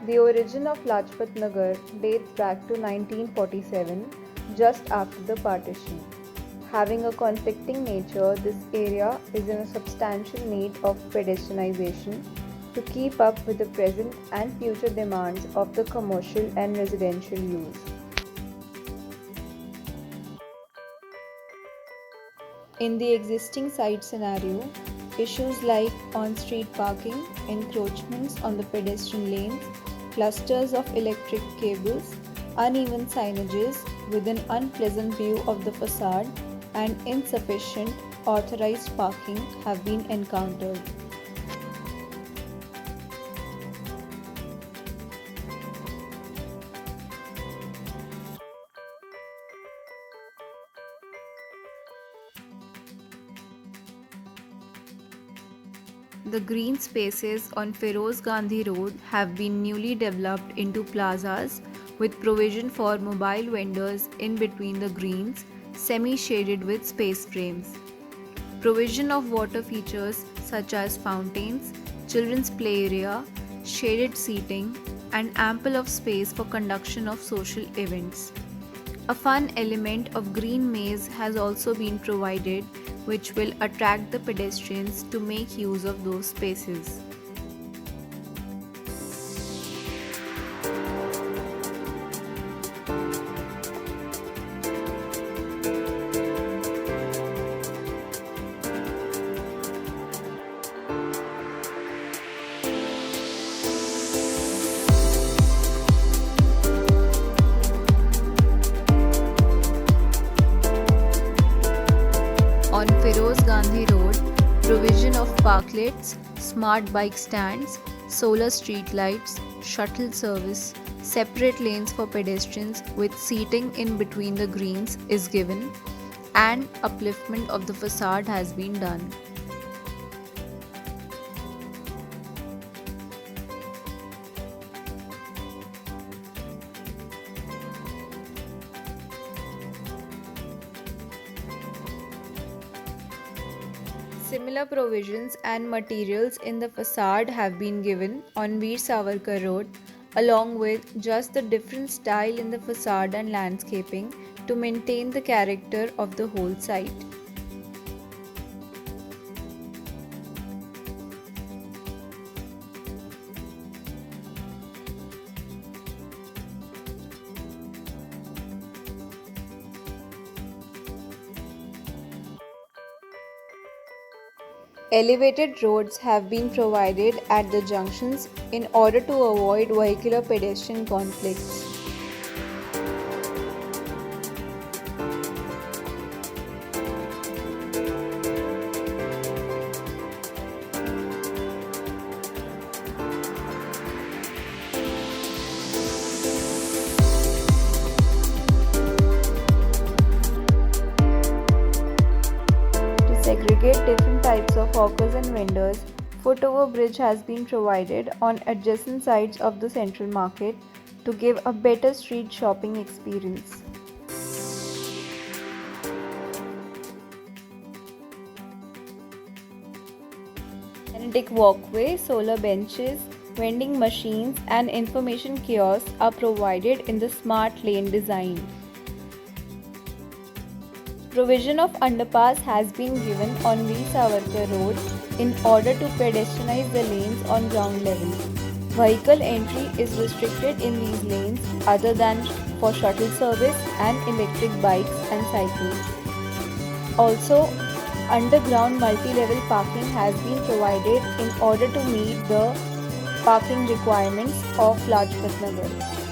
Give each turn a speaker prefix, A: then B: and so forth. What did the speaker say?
A: The origin of Lajpat Nagar dates back to 1947, just after the partition. Having a conflicting nature, this area is in a substantial need of pedestrianization to keep up with the present and future demands of the commercial and residential use. In the existing site scenario, issues like on-street parking, encroachments on the pedestrian lanes, clusters of electric cables, uneven signages with an unpleasant view of the facade, and insufficient authorized parking have been encountered. The green spaces on Feroz Gandhi Road have been newly developed into plazas with provision for mobile vendors in between the greens, semi-shaded with space frames. Provision of water features such as fountains, children's play area, shaded seating, and ample of space for conduction of social events. A fun element of green maze has also been provided, which will attract the pedestrians to make use of those spaces. On Feroz Gandhi Road, provision of parklets, smart bike stands, solar street lights, shuttle service, separate lanes for pedestrians with seating in between the greens is given, and upliftment of the facade has been done. Similar provisions and materials in the facade have been given on Veer Savarkar Road, along with just the different style in the facade and landscaping to maintain the character of the whole site. Elevated roads have been provided at the junctions in order to avoid vehicular pedestrian conflicts. To segregate different types of hawkers and vendors, footover bridge has been provided on adjacent sides of the central market to give a better street shopping experience. Kinetic walkway, solar benches, vending machines, and information kiosks are provided in the smart lane design. Provision of underpass has been given on Veer Savarkar Road in order to pedestrianize the lanes on ground level. Vehicle entry is restricted in these lanes other than for shuttle service and electric bikes and cycles. Also, underground multi-level parking has been provided in order to meet the parking requirements of Lajpat Nagar.